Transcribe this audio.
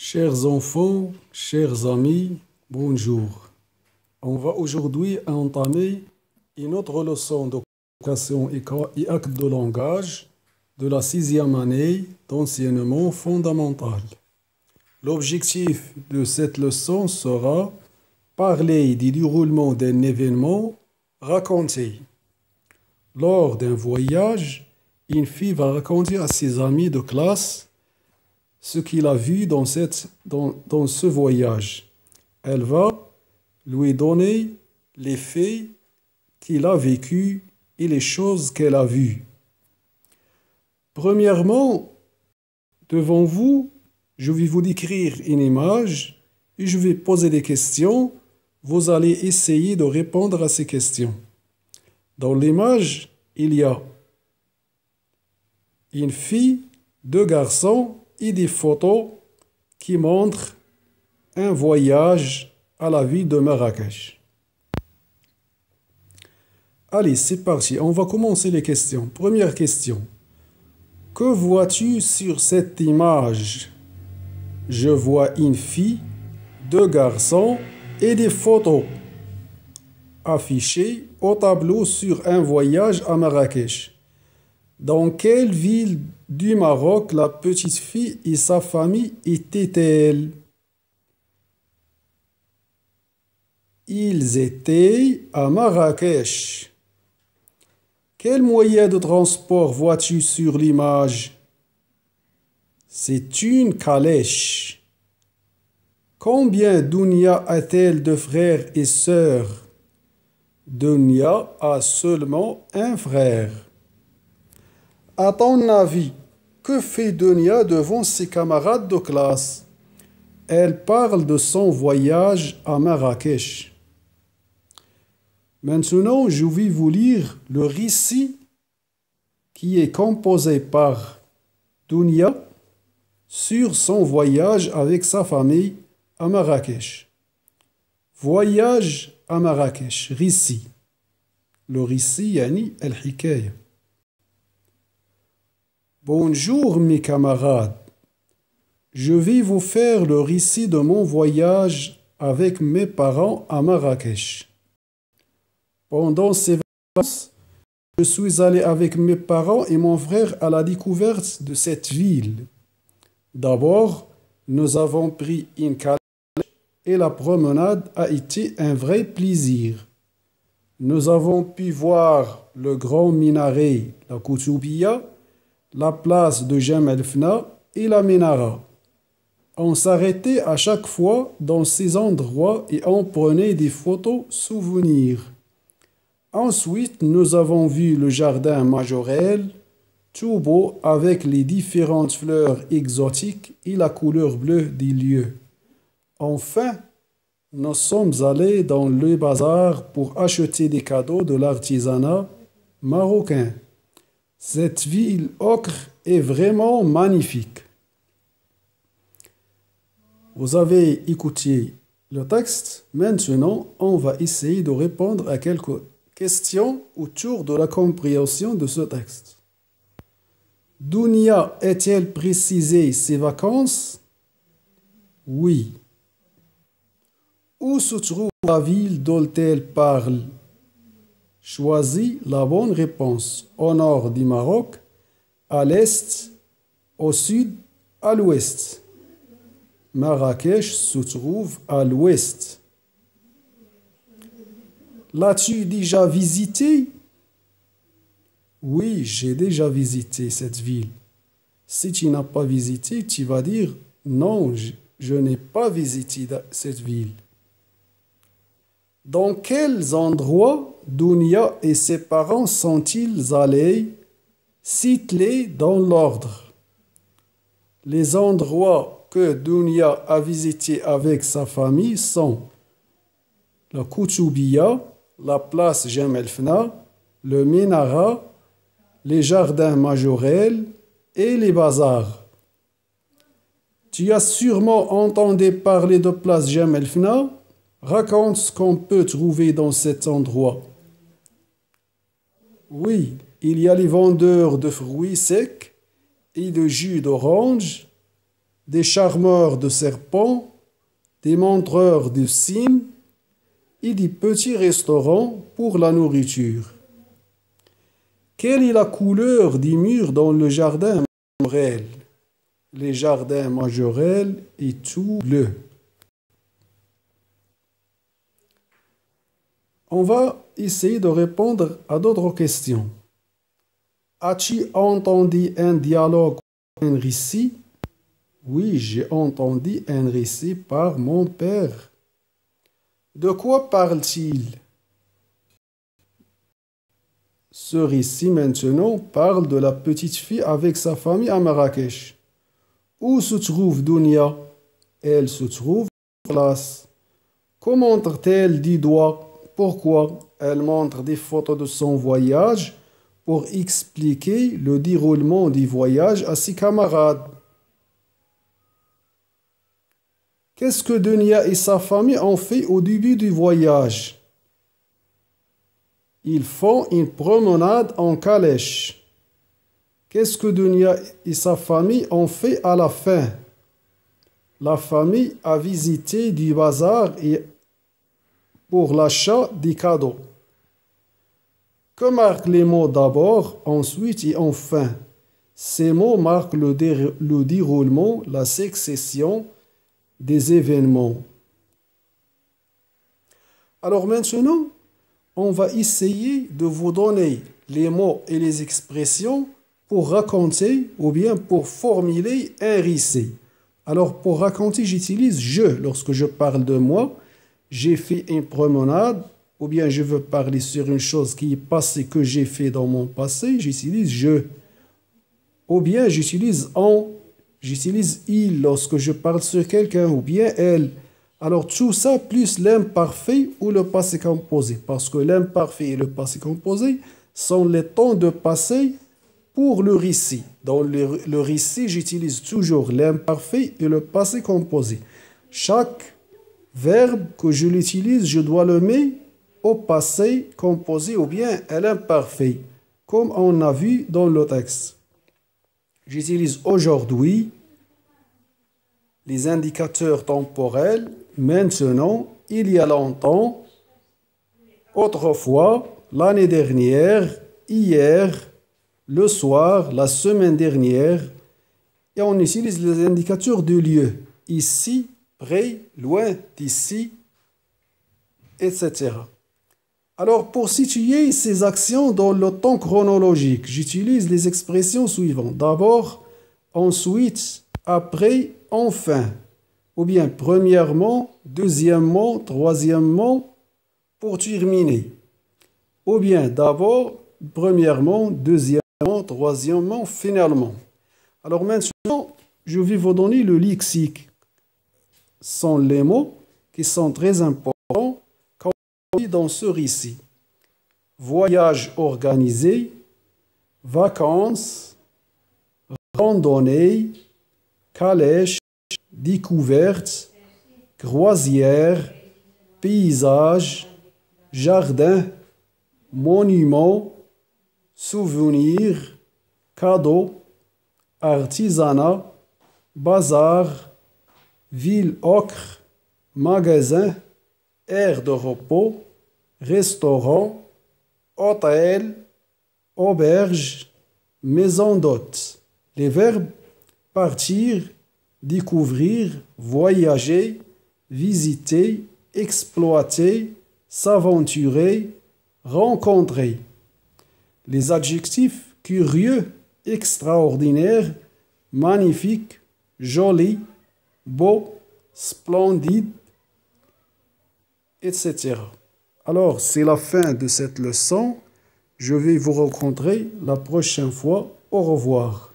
Chers enfants, chers amis, bonjour. On va aujourd'hui entamer une autre leçon de communication et acte de langage de la sixième année d'enseignement fondamental. L'objectif de cette leçon sera parler du déroulement d'un événement raconté. Lors d'un voyage, une fille va raconter à ses amis de classe ce qu'il a vu dans ce voyage. Elle va lui donner les faits qu'il a vécus et les choses qu'elle a vues. Premièrement, devant vous, je vais vous décrire une image et je vais poser des questions. Vous allez essayer de répondre à ces questions. Dans l'image, il y a une fille, deux garçons et des photos qui montrent un voyage à la ville de Marrakech. Allez, c'est parti. On va commencer les questions. Première question. Que vois-tu sur cette image? Je vois une fille, deux garçons et des photos affichées au tableau sur un voyage à Marrakech. Dans quelle ville du Maroc la petite fille et sa famille étaient-elles? Ils étaient à Marrakech. Quel moyen de transport vois-tu sur l'image? C'est une calèche. Combien Dounia a-t-elle de frères et sœurs? Dounia a seulement un frère. À ton avis, que fait Dounia devant ses camarades de classe? Elle parle de son voyage à Marrakech. Maintenant, je vais vous lire le récit qui est composé par Dounia sur son voyage avec sa famille à Marrakech. Voyage à Marrakech, récit. Le récit, yani al-hikaya. Bonjour mes camarades, je vais vous faire le récit de mon voyage avec mes parents à Marrakech. Pendant ces vacances, je suis allé avec mes parents et mon frère à la découverte de cette ville. D'abord, nous avons pris une calèche et la promenade a été un vrai plaisir. Nous avons pu voir le grand minaret, la Koutoubia, la place de Jem el-Fna et la Ménara. On s'arrêtait à chaque fois dans ces endroits et on prenait des photos souvenirs. Ensuite, nous avons vu le jardin Majorelle, tout beau avec les différentes fleurs exotiques et la couleur bleue des lieux. Enfin, nous sommes allés dans le bazar pour acheter des cadeaux de l'artisanat marocain. Cette ville ocre est vraiment magnifique. Vous avez écouté le texte. Maintenant, on va essayer de répondre à quelques questions autour de la compréhension de ce texte. Dounia a-t-elle précisé ses vacances? Oui. Où se trouve la ville dont elle parle? Choisis la bonne réponse. Au nord du Maroc, à l'est, au sud, à l'ouest. Marrakech se trouve à l'ouest. L'as-tu déjà visité? Oui, j'ai déjà visité cette ville. Si tu n'as pas visité, tu vas dire non, je n'ai pas visité cette ville. Dans quels endroits Dounia et ses parents sont-ils allés? Cite-les dans l'ordre. Les endroits que Dounia a visités avec sa famille sont la Koutoubia, la place Jem el-Fna, le Ménara, les jardins Majorelle et les bazars. Tu as sûrement entendu parler de place Jem el-Fna? Raconte ce qu'on peut trouver dans cet endroit. Oui, il y a les vendeurs de fruits secs et de jus d'orange, des charmeurs de serpents, des montreurs de signes et des petits restaurants pour la nourriture. Quelle est la couleur des murs dans le jardin majorel? Les jardins majorels est tout bleu. On va essayer de répondre à d'autres questions. As-tu entendu un dialogue ou un récit? Oui, j'ai entendu un récit par mon père. De quoi parle-t-il? Ce récit maintenant parle de la petite fille avec sa famille à Marrakech. Où se trouve Dounia? Elle se trouve en classe. Que montre-t-elle du doigt? Pourquoi? Elle montre des photos de son voyage pour expliquer le déroulement du voyage à ses camarades. Qu'est-ce que Dounia et sa famille ont fait au début du voyage? Ils font une promenade en calèche. Qu'est-ce que Dounia et sa famille ont fait à la fin? La famille a visité du bazar et pour l'achat des cadeaux. Que marquent les mots d'abord, ensuite et enfin? Ces mots marquent le déroulement, la succession des événements. Alors maintenant, on va essayer de vous donner les mots et les expressions pour raconter ou bien pour formuler un récit. Alors pour raconter, j'utilise je lorsque je parle de moi. J'ai fait une promenade, ou bien je veux parler sur une chose qui est passée, que j'ai fait dans mon passé, j'utilise je. Ou bien j'utilise on, j'utilise il lorsque je parle sur quelqu'un, ou bien elle. Alors tout ça plus l'imparfait ou le passé composé, parce que l'imparfait et le passé composé sont les temps de passé pour le récit. Dans le récit, j'utilise toujours l'imparfait et le passé composé. Chaque verbe que je l'utilise, je dois le mettre au passé composé ou bien à l'imparfait, comme on a vu dans le texte. J'utilise aujourd'hui les indicateurs temporels, maintenant, il y a longtemps, autrefois, l'année dernière, hier, le soir, la semaine dernière, et on utilise les indicateurs de lieu, ici, près, loin, d'ici, etc. Alors, pour situer ces actions dans le temps chronologique, j'utilise les expressions suivantes. D'abord, ensuite, après, enfin. Ou bien, premièrement, deuxièmement, troisièmement, pour terminer. Ou bien, d'abord, premièrement, deuxièmement, troisièmement, finalement. Alors maintenant, je vais vous donner le lexique. Ce sont les mots qui sont très importants quand on lit dans ce récit. Voyage organisé, vacances, randonnée, calèche, découverte, croisière, paysage, jardin, monument, souvenir, cadeau, artisanat, bazar, ville ocre, magasin, aire de repos, restaurant, hôtel, auberge, maison d'hôte. Les verbes partir, découvrir, voyager, visiter, exploiter, s'aventurer, rencontrer. Les adjectifs curieux, extraordinaire, magnifique, joli, beau, splendide, etc. Alors, c'est la fin de cette leçon. Je vais vous rencontrer la prochaine fois. Au revoir.